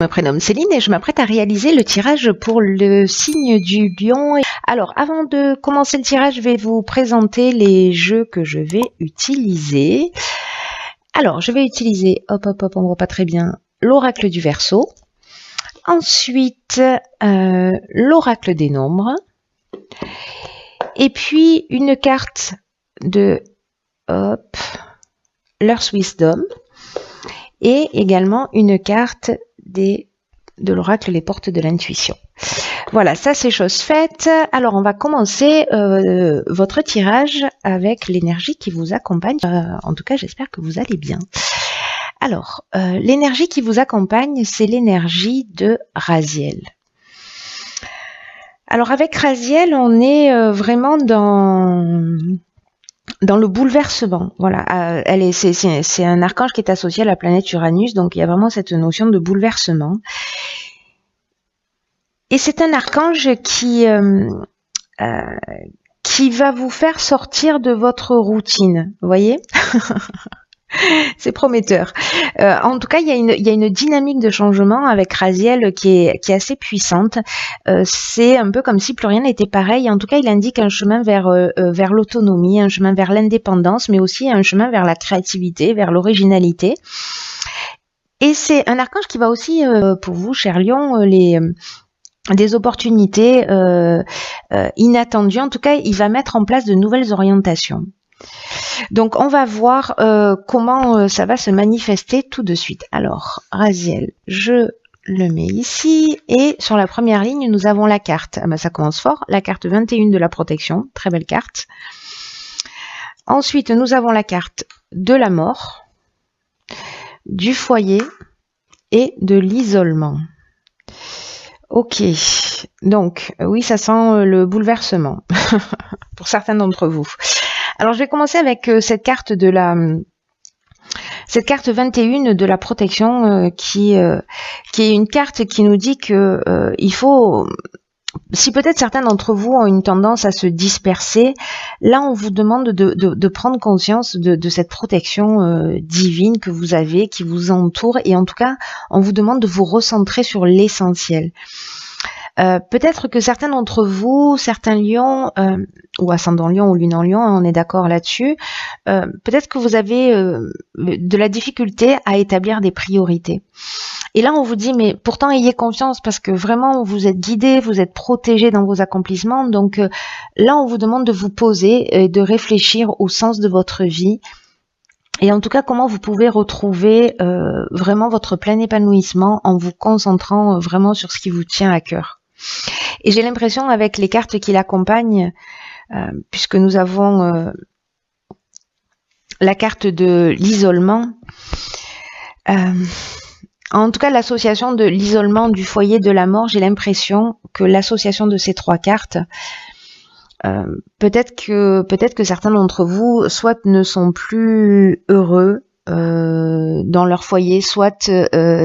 Je me prénomme Céline et je m'apprête à réaliser le tirage pour le signe du lion. Alors, avant de commencer le tirage, je vais vous présenter les jeux que je vais utiliser. Alors, je vais utiliser, on voit pas très bien, l'oracle du Verseau. Ensuite, l'oracle des nombres. Et puis, une carte de l'Earth Wisdom. Et également une carte de l'oracle Les Portes de l'Intuition. Voilà, ça c'est chose faite. Alors on va commencer votre tirage avec l'énergie qui vous accompagne. En tout cas, j'espère que vous allez bien. Alors, l'énergie qui vous accompagne, c'est l'énergie de Raziel. Alors avec Raziel, on est vraiment dans le bouleversement. Voilà, c'est un archange qui est associé à la planète Uranus, donc il y a vraiment cette notion de bouleversement. Et c'est un archange qui va vous faire sortir de votre routine, vous voyez. C'est prometteur. En tout cas, il y a une dynamique de changement avec Raziel qui est assez puissante. C'est un peu comme si plus rien n'était pareil. En tout cas, il indique un chemin vers l'autonomie, un chemin vers l'indépendance, mais aussi un chemin vers la créativité, vers l'originalité. Et c'est un archange qui va aussi, pour vous, cher Lion, des opportunités inattendues. En tout cas, il va mettre en place de nouvelles orientations. Donc, on va voir comment ça va se manifester tout de suite. Alors, Raziel, je le mets ici. Et sur la première ligne, nous avons la carte. Ah ben, ça commence fort. La carte 21 de la protection. Très belle carte. Ensuite, nous avons la carte de la mort, du foyer et de l'isolement. Ok. Donc, oui, ça sent le bouleversement pour certains d'entre vous. Alors, je vais commencer avec cette carte 21 de la protection qui est une carte qui nous dit que il faut, si peut-être certains d'entre vous ont une tendance à se disperser, là on vous demande de prendre conscience de cette protection divine que vous avez, qui vous entoure, et en tout cas on vous demande de vous recentrer sur l'essentiel. Peut-être que certains d'entre vous, certains lions, ou ascendant lion ou lune en lion, on est d'accord là-dessus, peut-être que vous avez de la difficulté à établir des priorités. Et là, on vous dit, mais pourtant, ayez confiance parce que vraiment, vous êtes guidé, vous êtes protégé dans vos accomplissements. Donc là, on vous demande de vous poser et de réfléchir au sens de votre vie. Et en tout cas, comment vous pouvez retrouver vraiment votre plein épanouissement en vous concentrant vraiment sur ce qui vous tient à cœur. Et j'ai l'impression, avec les cartes qui l'accompagnent, puisque nous avons la carte de l'isolement, en tout cas l'association de l'isolement, du foyer, de la mort, j'ai l'impression que l'association de ces trois cartes, peut-être que certains d'entre vous soit ne sont plus heureux dans leur foyer, soit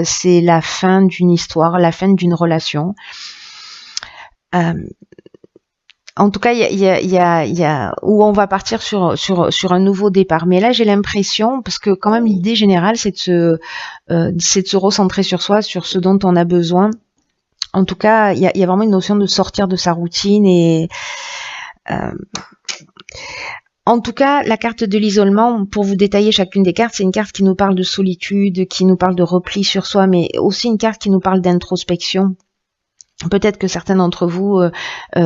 c'est la fin d'une histoire, la fin d'une relation. En tout cas, il y a où on va partir sur un nouveau départ. Mais là, j'ai l'impression, parce que quand même l'idée générale, c'est de se recentrer sur soi, sur ce dont on a besoin. En tout cas, il y a vraiment une notion de sortir de sa routine et en tout cas, la carte de l'isolement, pour vous détailler chacune des cartes, c'est une carte qui nous parle de solitude, qui nous parle de repli sur soi, mais aussi une carte qui nous parle d'introspection. Peut-être que certains d'entre vous,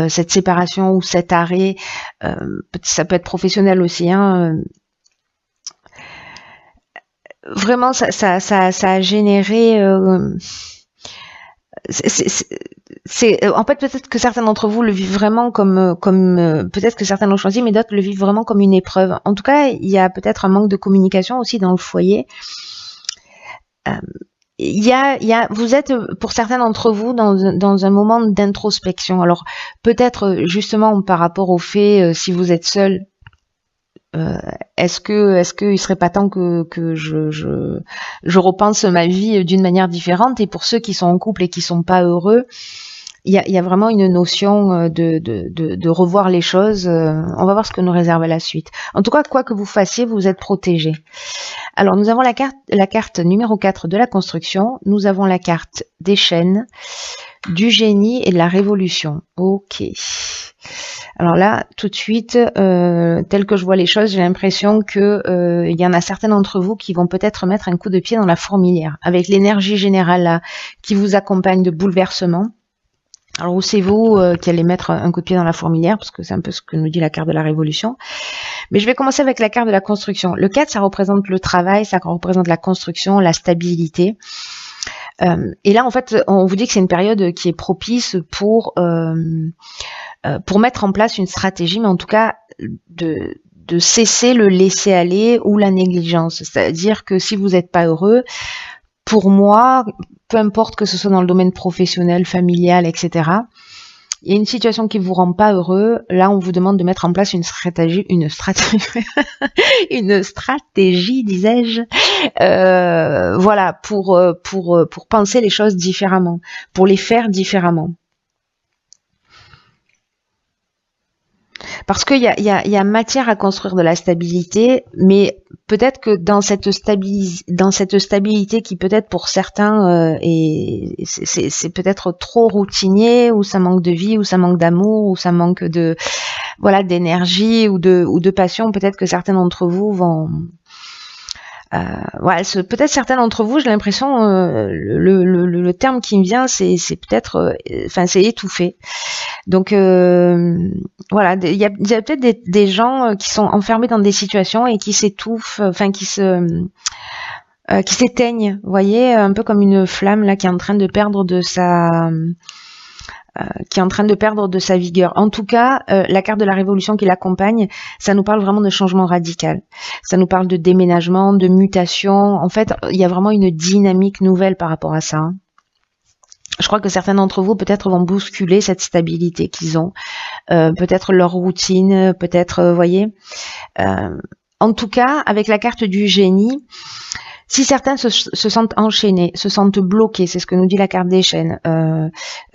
cette séparation ou cet arrêt, ça peut être professionnel aussi, hein, vraiment, ça a généré... en fait, peut-être que certains d'entre vous le vivent vraiment comme peut-être que certains l'ont choisi, mais d'autres le vivent vraiment comme une épreuve. En tout cas, il y a peut-être un manque de communication aussi dans le foyer. Vous êtes, pour certains d'entre vous, dans un moment d'introspection. Alors, peut-être justement par rapport au fait, si vous êtes seul, est-ce que il serait pas temps que je repense ma vie d'une manière différente. Et pour ceux qui sont en couple et qui sont pas heureux, il y a vraiment une notion de revoir les choses. On va voir ce que nous réserve la suite. En tout cas, quoi que vous fassiez, vous êtes protégé. Alors, nous avons la carte numéro 4 de la construction. Nous avons la carte des chaînes, du génie et de la révolution. Ok. Alors là, tout de suite, tel que je vois les choses, j'ai l'impression que il y en a certains d'entre vous qui vont peut-être mettre un coup de pied dans la fourmilière, avec l'énergie générale là, qui vous accompagne de bouleversement. Alors où c'est vous qui allez mettre un coup de pied dans la fourmilière, parce que c'est un peu ce que nous dit la carte de la révolution. Mais je vais commencer avec la carte de la construction. Le 4, ça représente le travail, ça représente la construction, la stabilité. Et là, en fait, on vous dit que c'est une période qui est propice pour mettre en place une stratégie, mais en tout cas de cesser le laisser-aller ou la négligence. C'est-à-dire que si vous n'êtes pas heureux, pour moi, peu importe que ce soit dans le domaine professionnel, familial, etc., il y a une situation qui vous rend pas heureux, là on vous demande de mettre en place une stratégie, disais-je, voilà, pour penser les choses différemment, pour les faire différemment. Parce qu'il y a matière à construire de la stabilité, mais peut-être que dans cette stabilité qui peut-être pour certains c'est peut-être trop routinier, ou ça manque de vie, ou ça manque d'amour, ou ça manque de d'énergie ou de passion. Peut-être que certains d'entre vous vont peut-être certains d'entre vous, j'ai l'impression, le terme qui me vient, c'est peut-être, c'est étouffé. Donc voilà, il y a peut-être des gens qui sont enfermés dans des situations et qui s'étouffent, qui s'éteignent, vous voyez, un peu comme une flamme là qui est en train de perdre de sa vigueur. En tout cas, la carte de la révolution qui l'accompagne, ça nous parle vraiment de changement radical. Ça nous parle de déménagement, de mutation. En fait, il y a vraiment une dynamique nouvelle par rapport à ça. Je crois que certains d'entre vous peut-être vont bousculer cette stabilité qu'ils ont, peut-être leur routine, peut-être, voyez. En tout cas, avec la carte du génie, si certains se sentent enchaînés, se sentent bloqués, c'est ce que nous dit la carte des chaînes,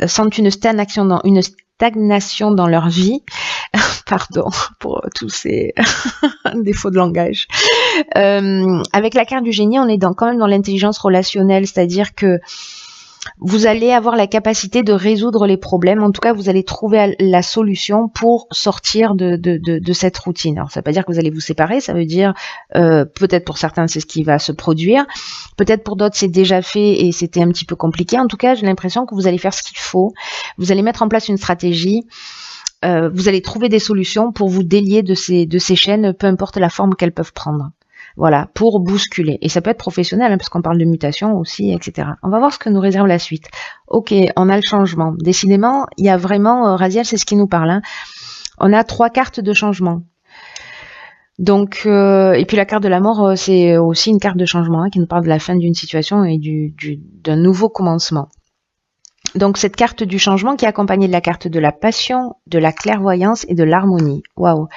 sentent une stagnation dans leur vie, pardon pour tous ces défauts de langage. Avec la carte du génie, on est quand même dans l'intelligence relationnelle, c'est-à-dire que vous allez avoir la capacité de résoudre les problèmes. En tout cas, vous allez trouver la solution pour sortir de cette routine. Alors, ça ne veut pas dire que vous allez vous séparer. Ça veut dire, peut-être pour certains, c'est ce qui va se produire. Peut-être pour d'autres, c'est déjà fait et c'était un petit peu compliqué. En tout cas, j'ai l'impression que vous allez faire ce qu'il faut. Vous allez mettre en place une stratégie. Vous allez trouver des solutions pour vous délier de ces chaînes, peu importe la forme qu'elles peuvent prendre. Voilà, pour bousculer. Et ça peut être professionnel, hein, parce qu'on parle de mutation aussi, etc. On va voir ce que nous réserve la suite. Ok, on a le changement. Décidément, il y a vraiment, Raziel, c'est ce qui nous parle. Hein. On a 3 cartes de changement. Donc, et puis la carte de la mort, c'est aussi une carte de changement, hein, qui nous parle de la fin d'une situation et d'un nouveau commencement. Donc, cette carte du changement qui est accompagnée de la carte de la passion, de la clairvoyance et de l'harmonie. Waouh.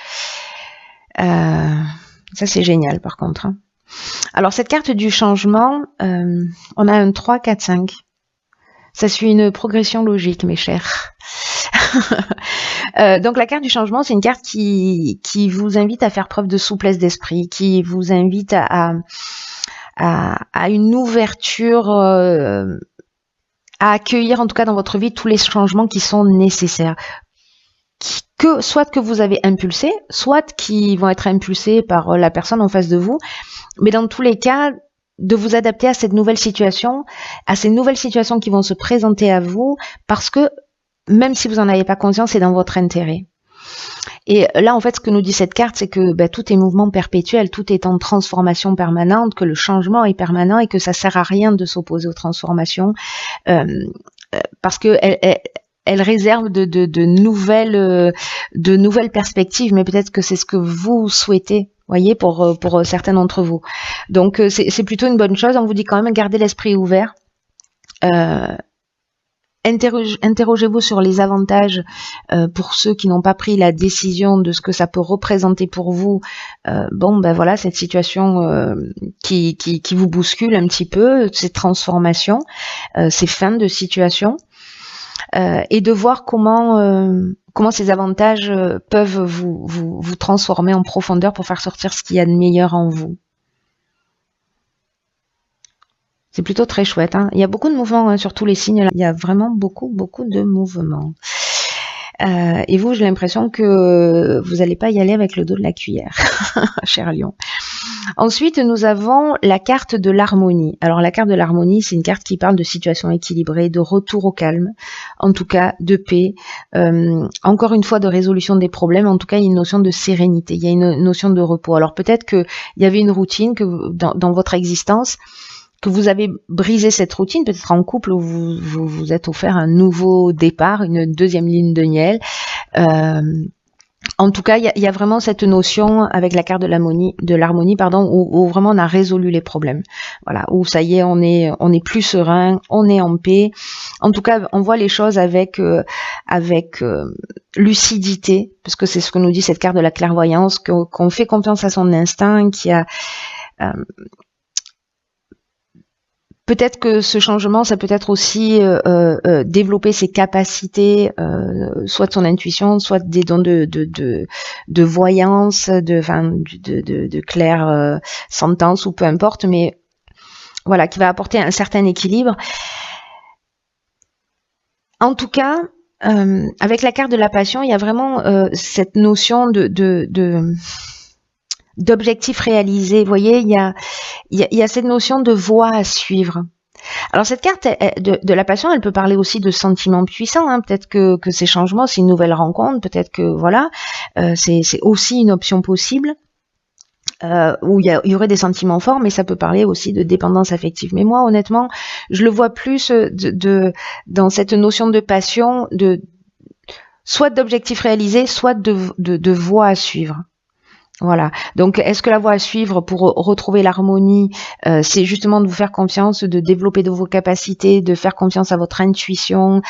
Ça, c'est génial, par contre. Hein. Alors, cette carte du changement, on a un 3, 4, 5. Ça suit une progression logique, mes chers. Donc, la carte du changement, c'est une carte qui vous invite à faire preuve de souplesse d'esprit, qui vous invite à une ouverture, à accueillir, en tout cas dans votre vie, tous les changements qui sont nécessaires. Soit que vous avez impulsé, soit qui vont être impulsés par la personne en face de vous, mais dans tous les cas, de vous adapter à cette nouvelle situation, à ces nouvelles situations qui vont se présenter à vous, parce que même si vous n'en avez pas conscience, c'est dans votre intérêt. Et là, en fait, ce que nous dit cette carte, c'est que tout est mouvement perpétuel, tout est en transformation permanente, que le changement est permanent et que ça sert à rien de s'opposer aux transformations, parce que elle réserve de nouvelles perspectives, mais peut-être que c'est ce que vous souhaitez, voyez, pour certains d'entre vous. Donc c'est plutôt une bonne chose. On vous dit quand même gardez l'esprit ouvert. Interrogez-vous sur les avantages pour ceux qui n'ont pas pris la décision de ce que ça peut représenter pour vous. Voilà, cette situation qui vous bouscule un petit peu, ces transformations, ces fins de situation. et de voir comment ces avantages peuvent vous transformer en profondeur pour faire sortir ce qu'il y a de meilleur en vous. C'est plutôt très chouette, hein. Il y a beaucoup de mouvements, hein, sur tous les signes. Là. Il y a vraiment beaucoup de mouvements. Et vous, j'ai l'impression que vous n'allez pas y aller avec le dos de la cuillère, cher Lion. Ensuite, nous avons la carte de l'harmonie. Alors, la carte de l'harmonie, c'est une carte qui parle de situation équilibrée, de retour au calme, en tout cas de paix, encore une fois de résolution des problèmes, en tout cas il y a une notion de sérénité, il y a une notion de repos. Alors, peut-être qu'il y avait une routine que dans votre existence, que vous avez brisé cette routine, peut-être en couple où vous êtes offert un nouveau départ, une deuxième ligne de miel. En tout cas, il y a vraiment cette notion avec la carte de l'harmonie, où vraiment on a résolu les problèmes. Voilà, où ça y est, on est plus serein, on est en paix. En tout cas, on voit les choses avec lucidité, parce que c'est ce que nous dit cette carte de la clairvoyance, qu'on fait confiance à son instinct, qui a peut-être que ce changement, ça peut être aussi développer ses capacités, soit de son intuition, soit des dons de voyance, de clair sentence ou peu importe, mais voilà, qui va apporter un certain équilibre. En tout cas, avec la carte de la passion, il y a vraiment cette notion d'objectif réalisé. Vous voyez, il y a cette notion de voie à suivre. Alors cette carte de la passion, elle peut parler aussi de sentiments puissants, hein. Peut-être que ces changements, c'est une nouvelle rencontre, peut-être que voilà, c'est aussi une option possible. Où il y aurait des sentiments forts, mais ça peut parler aussi de dépendance affective. Mais moi, honnêtement, je le vois plus dans cette notion de passion, soit d'objectif réalisé, soit de voie à suivre. Voilà. Donc, est-ce que la voie à suivre pour retrouver l'harmonie, c'est justement de vous faire confiance, de développer de vos capacités, de faire confiance à votre intuition,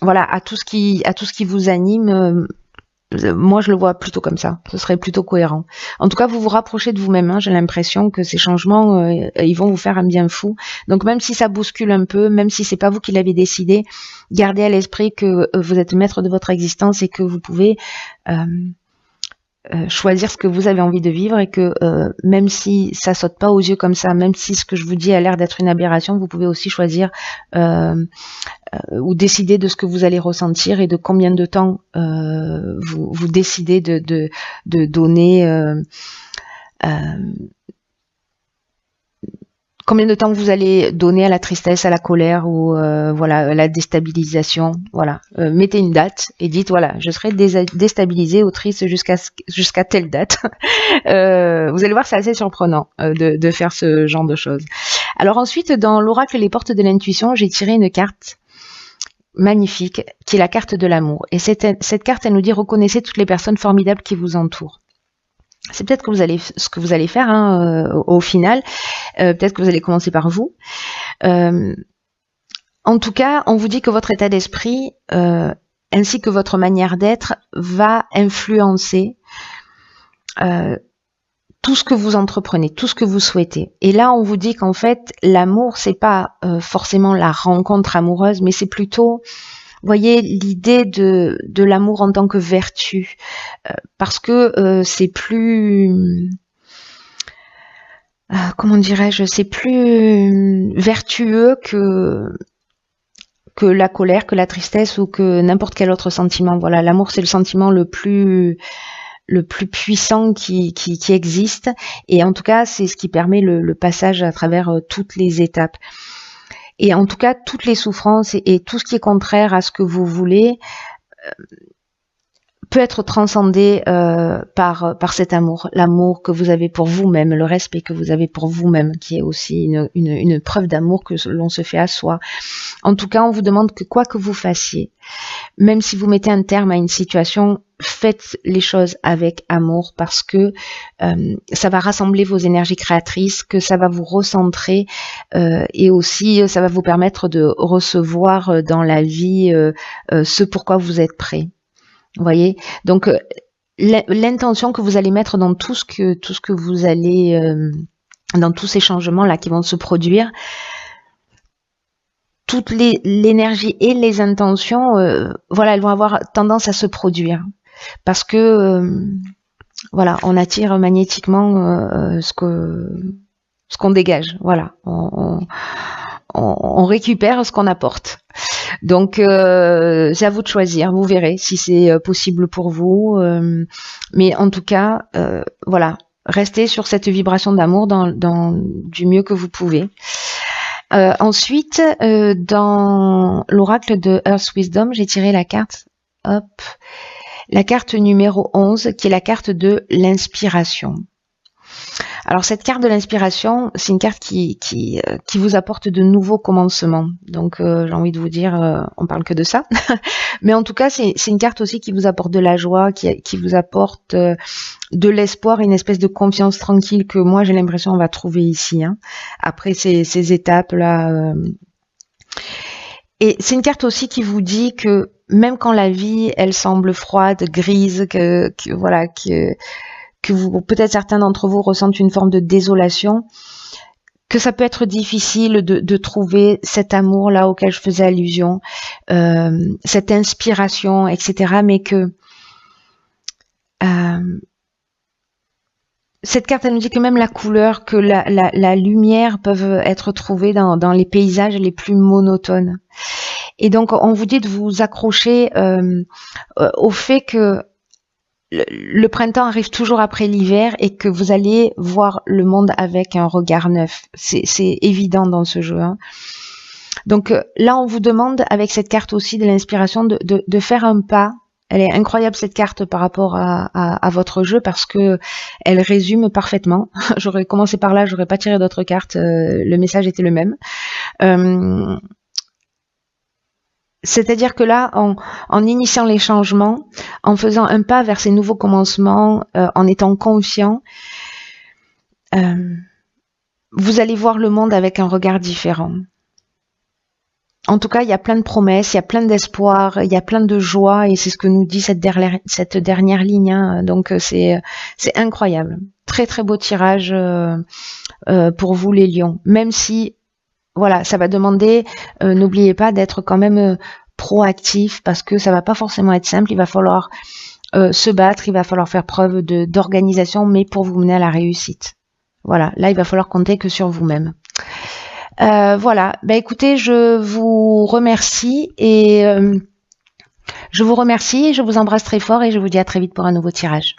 voilà, à tout ce qui vous anime. Moi, je le vois plutôt comme ça. Ce serait plutôt cohérent. En tout cas, vous vous rapprochez de vous-même, hein. J'ai l'impression que ces changements, ils vont vous faire un bien fou. Donc, même si ça bouscule un peu, même si c'est pas vous qui l'avez décidé, gardez à l'esprit que vous êtes maître de votre existence et que vous pouvez choisir ce que vous avez envie de vivre, et que même si ça saute pas aux yeux comme ça, même si ce que je vous dis a l'air d'être une aberration, vous pouvez aussi choisir ou décider de ce que vous allez ressentir et de combien de temps vous décidez de donner, combien de temps vous allez donner à la tristesse, à la colère ou voilà, à la déstabilisation. Voilà, mettez une date et dites voilà, je serai déstabilisé ou triste jusqu'à telle date. Vous allez voir, c'est assez surprenant de faire ce genre de choses. Alors ensuite, dans l'oracle Les Portes de l'intuition, j'ai tiré une carte magnifique qui est la carte de l'amour. Et cette carte, elle nous dit reconnaissez toutes les personnes formidables qui vous entourent. C'est peut-être ce que vous allez faire, hein, au final. Peut-être que vous allez commencer par vous. En tout cas, on vous dit que votre état d'esprit ainsi que votre manière d'être va influencer tout ce que vous entreprenez, tout ce que vous souhaitez. Et là, on vous dit qu'en fait, l'amour, c'est pas forcément la rencontre amoureuse, mais c'est plutôt, voyez, l'idée de l'amour en tant que vertu, parce que c'est plus, comment dirais-je, c'est plus vertueux que la colère, que la tristesse ou que n'importe quel autre sentiment. Voilà, l'amour, c'est le sentiment le plus puissant qui existe, et en tout cas, c'est ce qui permet le passage à travers toutes les étapes. Et en tout cas, toutes les souffrances et tout ce qui est contraire à ce que vous voulez peut être transcendé par cet amour, l'amour que vous avez pour vous-même, le respect que vous avez pour vous-même, qui est aussi une preuve d'amour que l'on se fait à soi. En tout cas, on vous demande que quoi que vous fassiez, même si vous mettez un terme à une situation, faites les choses avec amour, parce que ça va rassembler vos énergies créatrices, que ça va vous recentrer, et aussi ça va vous permettre de recevoir dans la vie ce pourquoi vous êtes prêt. Vous voyez, donc l'intention que vous allez mettre dans tout ce que vous allez dans tous ces changements là qui vont se produire, toutes l'énergie et les intentions, voilà, elles vont avoir tendance à se produire parce que voilà, on attire magnétiquement ce qu'on dégage. Voilà, on récupère ce qu'on apporte. Donc c'est à vous de choisir, vous verrez si c'est possible pour vous. Mais en tout cas, voilà, restez sur cette vibration d'amour du mieux que vous pouvez. Ensuite, dans l'oracle de Earth Wisdom, j'ai tiré la carte, hop, la carte numéro 11, qui est la carte de l'inspiration. Alors cette carte de l'inspiration, c'est une carte qui vous apporte de nouveaux commencements. Donc j'ai envie de vous dire, on parle que de ça. Mais en tout cas, c'est une carte aussi qui vous apporte de la joie, qui vous apporte de l'espoir, une espèce de confiance tranquille que moi j'ai l'impression on va trouver ici. Hein, après ces étapes-là. Et c'est une carte aussi qui vous dit que même quand la vie, elle semble froide, grise, que vous, peut-être certains d'entre vous ressentent une forme de désolation, que ça peut être difficile de trouver cet amour-là auquel je faisais allusion, cette inspiration, etc. Mais que cette carte, elle nous dit que même la couleur, que la lumière peuvent être trouvées dans les paysages les plus monotones. Et donc, on vous dit de vous accrocher au fait que le printemps arrive toujours après l'hiver et que vous allez voir le monde avec un regard neuf. C'est évident dans ce jeu. Hein. Donc là, on vous demande, avec cette carte aussi de l'inspiration, de faire un pas. Elle est incroyable cette carte par rapport à votre jeu parce que elle résume parfaitement. J'aurais commencé par là, j'aurais pas tiré d'autres cartes. Le message était le même. C'est-à-dire que là, en initiant les changements, en faisant un pas vers ces nouveaux commencements, en étant conscient, vous allez voir le monde avec un regard différent. En tout cas, il y a plein de promesses, il y a plein d'espoir, il y a plein de joie, et c'est ce que nous dit cette dernière ligne. Hein. Donc c'est incroyable. Très très beau tirage pour vous les lions. Même si voilà, ça va demander, n'oubliez pas d'être quand même proactif parce que ça va pas forcément être simple. Il va falloir se battre, il va falloir faire preuve d'organisation, mais pour vous mener à la réussite. Voilà, là il va falloir compter que sur vous-même. Voilà, bah écoutez, je vous remercie et je vous embrasse très fort et je vous dis à très vite pour un nouveau tirage.